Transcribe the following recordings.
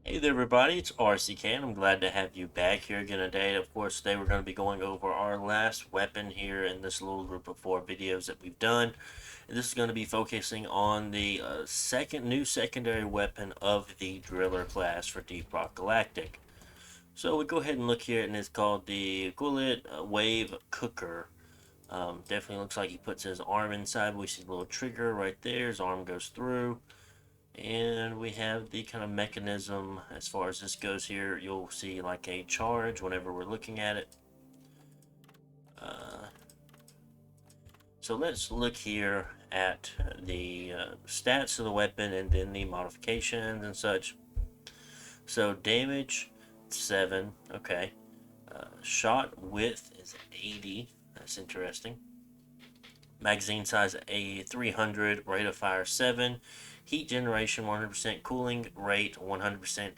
Hey there everybody, it's RCK and I'm glad to have you back here again today. Of course, today we're going to be going over our last weapon here in this little group of 4 videos that we've done. And this is going to be focusing on the new secondary weapon of the Driller class for Deep Rock Galactic. So we go ahead and look here, and it's called the Colette Wave Cooker. Definitely looks like he puts his arm inside. We see the little trigger right there, his arm goes through. And we have the kind of mechanism as far as this goes here. You'll see like a charge whenever we're looking at it. Uh, so let's look here at the stats of the weapon and then the modifications and such. So damage 7, okay. Shot width is 80, that's interesting. Magazine size a 300, rate of fire 7, heat generation 100%, cooling rate 100%,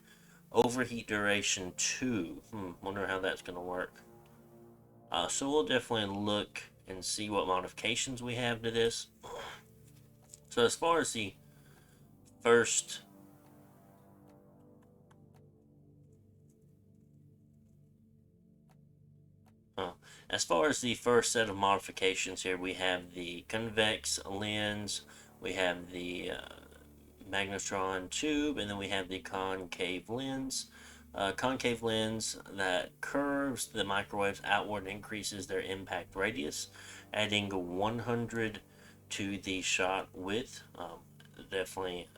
overheat duration 2. Wonder how that's going to work. So we'll definitely look and see what modifications we have to this. So as far as the first as far as the first set of modifications here, we have the convex lens, we have the magnetron tube, and then we have the concave lens. Concave lens that curves the microwaves outward and increases their impact radius, adding 100 to the shot width, definitely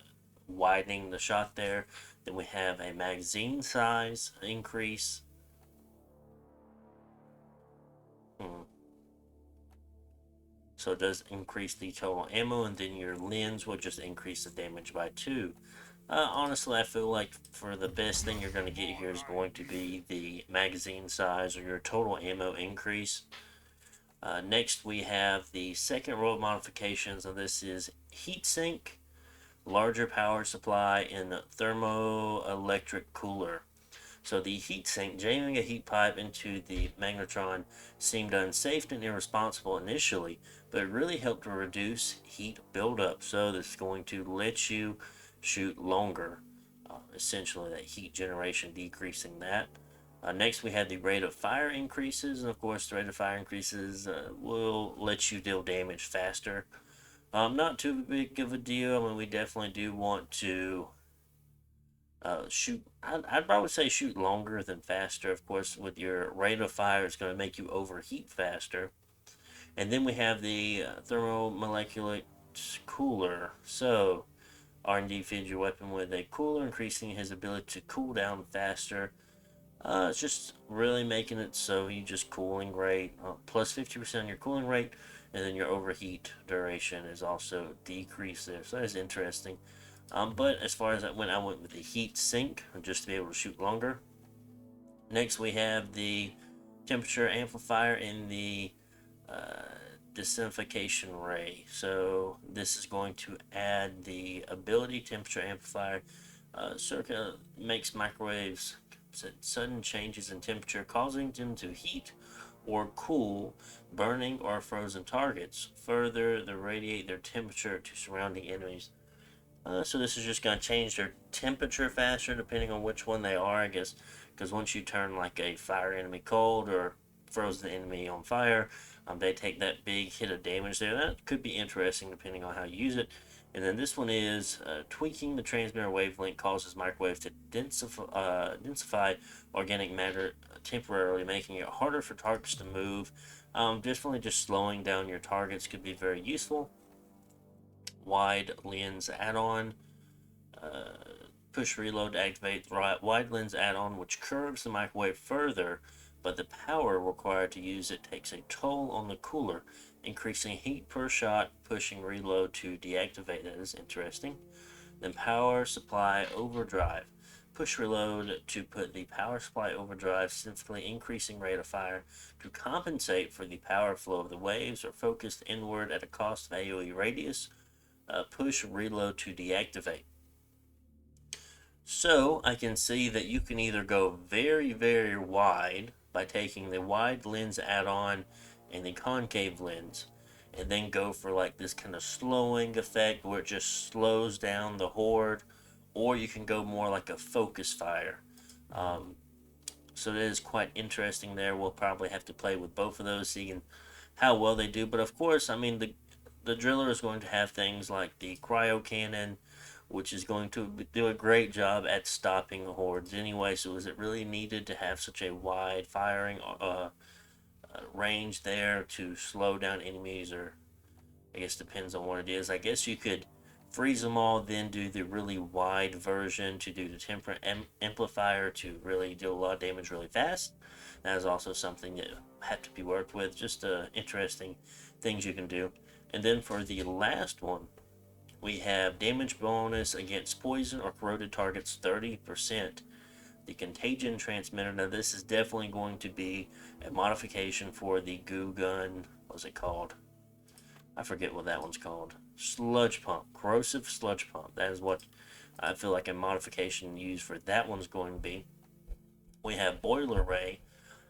widening the shot there. Then we have a magazine size increase. Hmm. So it does increase the total ammo, and then your lens will just increase the damage by 2. Honestly, I feel like for the best thing you're going to get here is going to be the magazine size or your total ammo increase. Next, we have the second row of modifications, and this is heatsink, larger power supply, and thermoelectric cooler. So the heatsink, jamming a heat pipe into the magnetron seemed unsafe and irresponsible initially, but it really helped to reduce heat buildup. So this is going to let you shoot longer, essentially that heat generation decreasing that. Next, we have the rate of fire increases, and of course, the rate of fire increases will let you deal damage faster. Not too big of a deal. I mean, we definitely do want to shoot. I'd probably say shoot longer than faster. Of course, with your rate of fire, it's going to make you overheat faster. And then we have the thermomolecular cooler. So R&D feeds your weapon with a cooler, increasing his ability to cool down faster. It's just really making it so you just cooling rate plus 50% on your cooling rate, and then your overheat duration is also decreased there. So that is interesting. But as far as I went with the heat sink just to be able to shoot longer. Next, we have the temperature amplifier in the uh, designification ray. So this is going to add the ability temperature amplifier. Circa makes microwaves sudden changes in temperature, causing them to heat or cool burning or frozen targets. Further, they radiate their temperature to surrounding enemies. So this is just going to change their temperature faster depending on which one they are, I guess, because once you turn like a fire enemy cold or froze the enemy on fire, they take that big hit of damage there. That could be interesting depending on how you use it. And then this one is tweaking the transmitter wavelength causes microwaves to densify organic matter temporarily, making it harder for targets to move. Definitely just slowing down your targets could be very useful. Wide lens add-on. Uh, Push reload to activate the wide lens add-on, which curves the microwave further, but the power required to use it takes a toll on the cooler, increasing heat per shot, pushing reload to deactivate. That is interesting. Then power supply overdrive. Push reload to put the power supply overdrive, significantly increasing rate of fire to compensate for the power flow of the waves or focused inward at a cost of AoE radius. Push reload to deactivate. So I can see that you can either go very, very wide by taking the wide lens add-on and the concave lens, and then go for like this kind of slowing effect where it just slows down the horde, or you can go more like a focus fire. Um, so it is quite interesting there. We'll probably have to play with both of those, seeing how well they do. But of course, I mean, the driller is going to have things like the cryo cannon, which is going to do a great job at stopping the hordes anyway. So is it really needed to have such a wide firing range there to slow down enemies? Or I guess depends on what it is. I guess you could freeze them all, then do the really wide version to do the temperate amplifier to really do a lot of damage really fast. That is also something that have to be worked with. Just interesting things you can do. And then for the last one, we have damage bonus against poison or corroded targets 30%. The contagion transmitter. Now this is definitely going to be a modification for the goo gun. What's it called? I forget what that one's called. Sludge pump. Corrosive sludge pump. That is what I feel like a modification used for that one's going to be. We have boiler ray.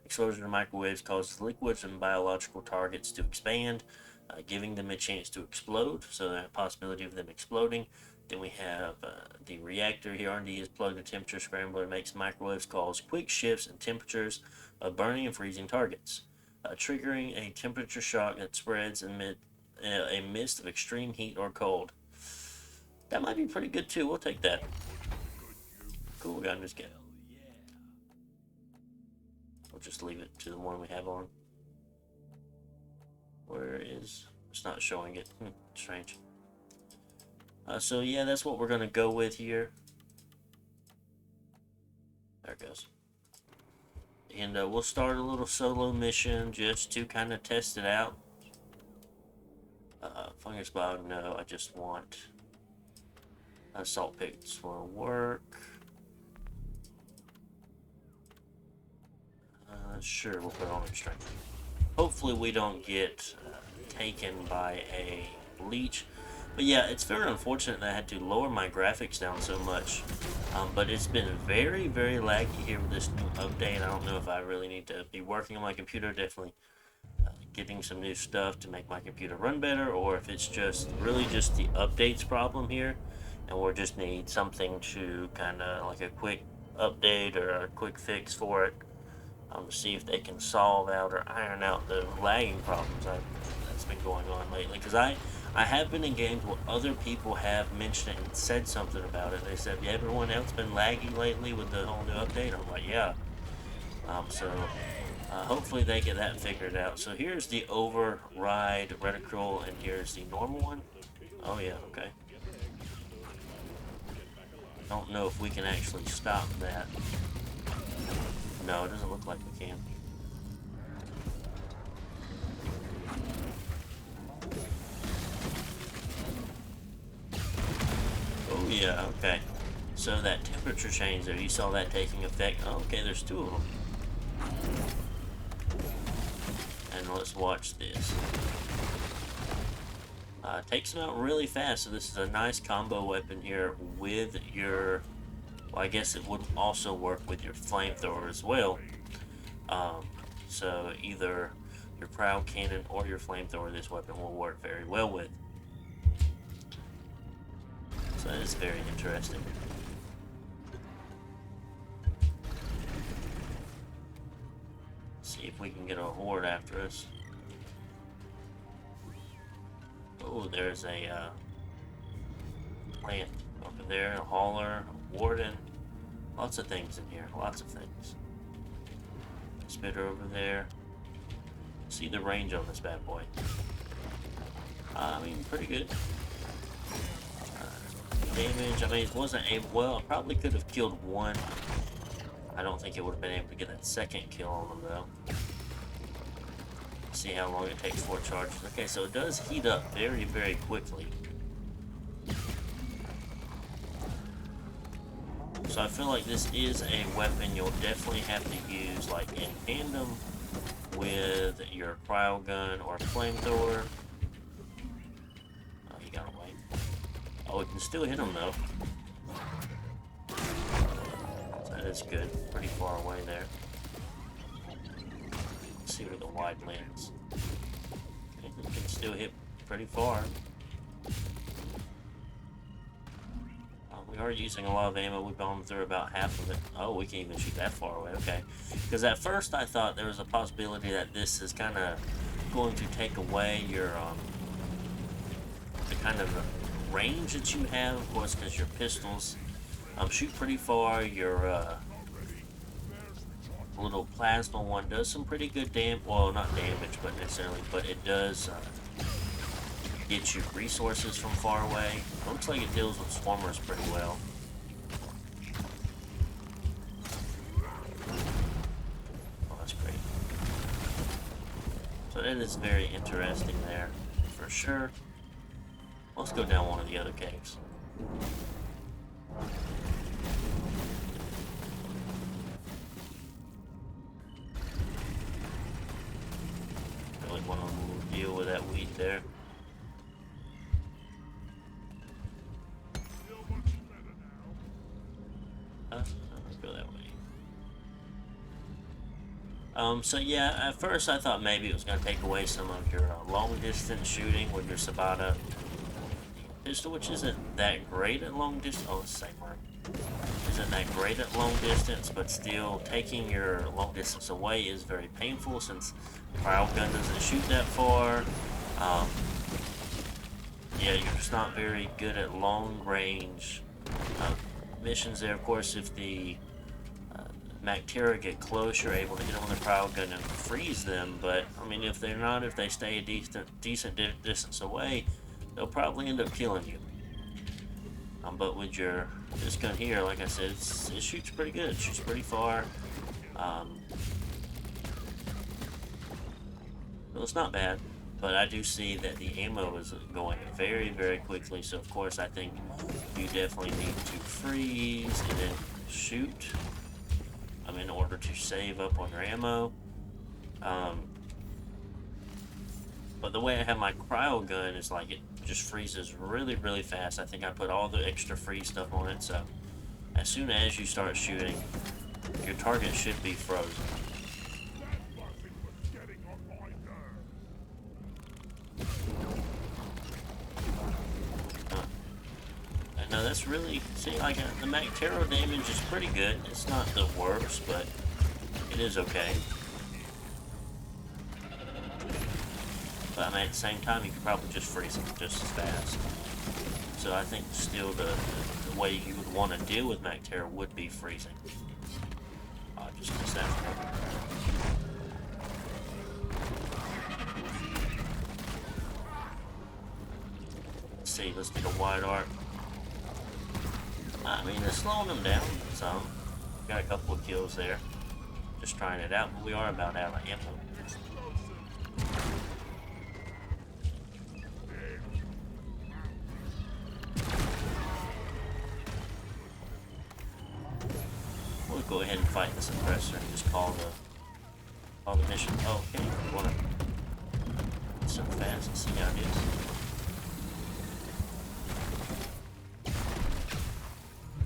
Exposure to microwaves causes liquids and biological targets to expand, giving them a chance to explode, so the possibility of them exploding. Then we have the reactor here. R&D is plugged to temperature scrambler. It makes microwaves cause quick shifts in temperatures of burning and freezing targets, triggering a temperature shock that spreads amid a mist of extreme heat or cold. That might be pretty good too. We'll take that. Cool, gun just get. We'll just leave it to the one we have on. Where is... It's not showing it. Strange. So yeah, that's what we're going to go with here. There it goes. And we'll start a little solo mission just to kind of test it out. Fungus bog, no, I just want... Salt picks will work. Sure, we'll put on extreme. Hopefully we don't get taken by a leech. But yeah, it's very unfortunate that I had to lower my graphics down so much. But it's been very, very laggy here with this new update. I don't know if I really need to be working on my computer. Definitely getting some new stuff to make my computer run better. Or if it's just really just the updates problem here. And we'll just need something to kind of like a quick update or a quick fix for it. To see if they can solve out or iron out the lagging problems that's been going on lately. Because I have been in games where other people have mentioned it and said something about it. They said, yeah, everyone else been laggy lately with the whole new update. I'm like, yeah. Hopefully they get that figured out. So here's the override reticle, and here's the normal one. Oh yeah, okay. Don't know if we can actually stop that. No, it doesn't look like we can. Oh yeah, okay. So that temperature change there, you saw that taking effect. Oh, okay, there's two of them. And let's watch this. Takes them out really fast, so this is a nice combo weapon here with your... Well, I guess it would also work with your flamethrower as well. So either your cryo cannon or your flamethrower, this weapon will work very well with. So that is very interesting. See if we can get a horde after us. Oh, there's a plant over there, a hauler, a warden. Lots of things in here, lots of things. Spitter over there. See the range on this bad boy. I mean, pretty good. Damage, I mean, it wasn't able, well, I probably could have killed one. I don't think it would have been able to get that second kill on them, though. See how long it takes for charges. Okay, so it does heat up very, very quickly. So I feel like this is a weapon you'll definitely have to use like in tandem with your cryo gun or flamethrower. Oh, he got away. Oh, it can still hit him though. So that is good. Pretty far away there. Let's see where the wide lands. Okay, it can still hit pretty far. Oh, we We are using a lot of ammo. We bombed through about half of it. Oh, we can even shoot that far away. Okay. Because at first I thought there was a possibility that this is kind of going to take away your, the kind of range that you have, of course, because your pistols shoot pretty far. Your little plasma one does some pretty good well, not damage, but necessarily, but it does get you resources from far away. It looks like it deals with swarmers pretty well. Oh, that's great. So it is very interesting there, for sure. Let's go down one of the other caves. Really want to deal with that weed there. Let's go that way. So yeah, at first I thought maybe it was going to take away some of your long distance shooting with your Sabata pistol, which isn't that great at long distance. Oh, it's the same one. Isn't that great at long distance, but still taking your long distance away is very painful since cryo gun doesn't shoot that far. Yeah, you're just not very good at long range missions there. Of course, if the Mactera get close, you're able to hit them with a cryo gun and freeze them, but I mean, if they're not, if they stay a decent distance away, they'll probably end up killing you. But with this gun here, like I said, it shoots pretty good. It shoots pretty far. So it's not bad, but I do see that the ammo is going very, very quickly. So of course, I think you definitely need to freeze and then shoot. In order to save up on your ammo. But the way I have my cryo gun is like it just freezes really, really fast. I think I put all the extra freeze stuff on it, so as soon as you start shooting, your target should be frozen. No, that's really, see, like the Mactera damage is pretty good. It's not the worst, but it is okay. But at the same time, you could probably just freeze them just as fast. So I think still the way you would want to deal with Mactera would be freezing. I'll just miss that one. Let's see, let's get a wide arc. It's slowing them down some. Got a couple of kills there. Just trying it out, but we are about out of ammo. We'll go ahead and fight this oppressor and just call the mission. Oh, okay, we want to so fast and see how it is.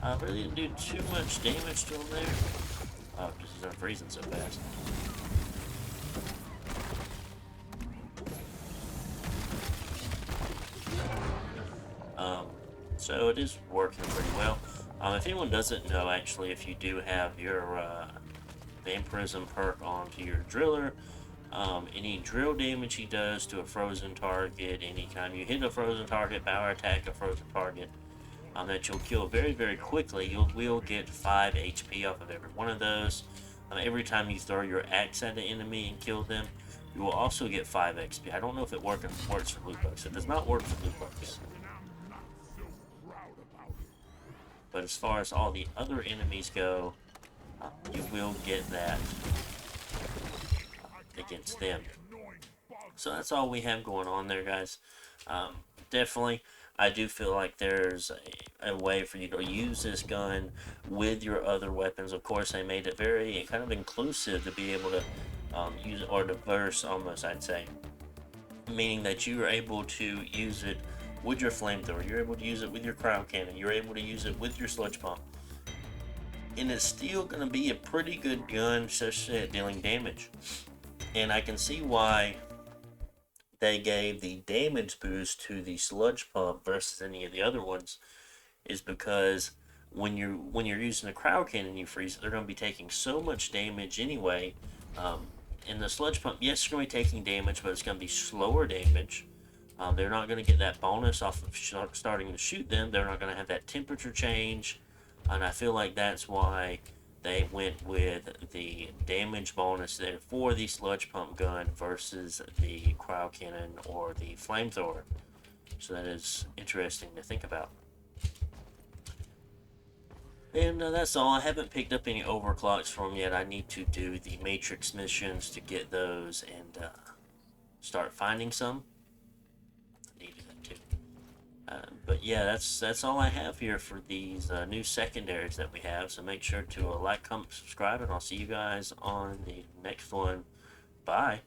I really didn't do too much damage to him there. Oh, because he's not freezing so fast. So it is working pretty well. If anyone doesn't know, actually, if you do have your vampirism perk onto your driller, any drill damage he does to a frozen target, anytime you hit a frozen target, power attack a frozen target, that you'll kill very, very quickly, you will get 5 HP off of every one of those. Every time you throw your axe at an enemy and kill them, you will also get 5 XP. I don't know if it works for loot bugs. It does not work for loot bugs. But as far as all the other enemies go, you will get that against them. So that's all we have going on there, guys. Definitely, I do feel like there's a way for you to use this gun with your other weapons. Of course, they made it very kind of inclusive to be able to use it, or diverse almost, I'd say. Meaning that you are able to use it with your flamethrower, you're able to use it with your cryo cannon, you're able to use it with your sludge bomb. And it's still going to be a pretty good gun, especially at dealing damage. And I can see why they gave the damage boost to the sludge pump versus any of the other ones, is because when you're using a crowd cannon, you freeze it. They're going to be taking so much damage anyway. Um, in the sludge pump, yes, they're going to be taking damage, but it's going to be slower damage. They're not going to get that bonus off of starting to shoot them. They're not going to have that temperature change, and I feel like that's why they went with the damage bonus there for the sludge pump gun versus the crowd cannon or the flamethrower. So that is interesting to think about. And that's all. I haven't picked up any overclocks from yet. I need to do the matrix missions to get those and start finding some. I needed that too. But yeah, that's all I have here for these new secondaries that we have. So make sure to like, comment, subscribe, and I'll see you guys on the next one. Bye.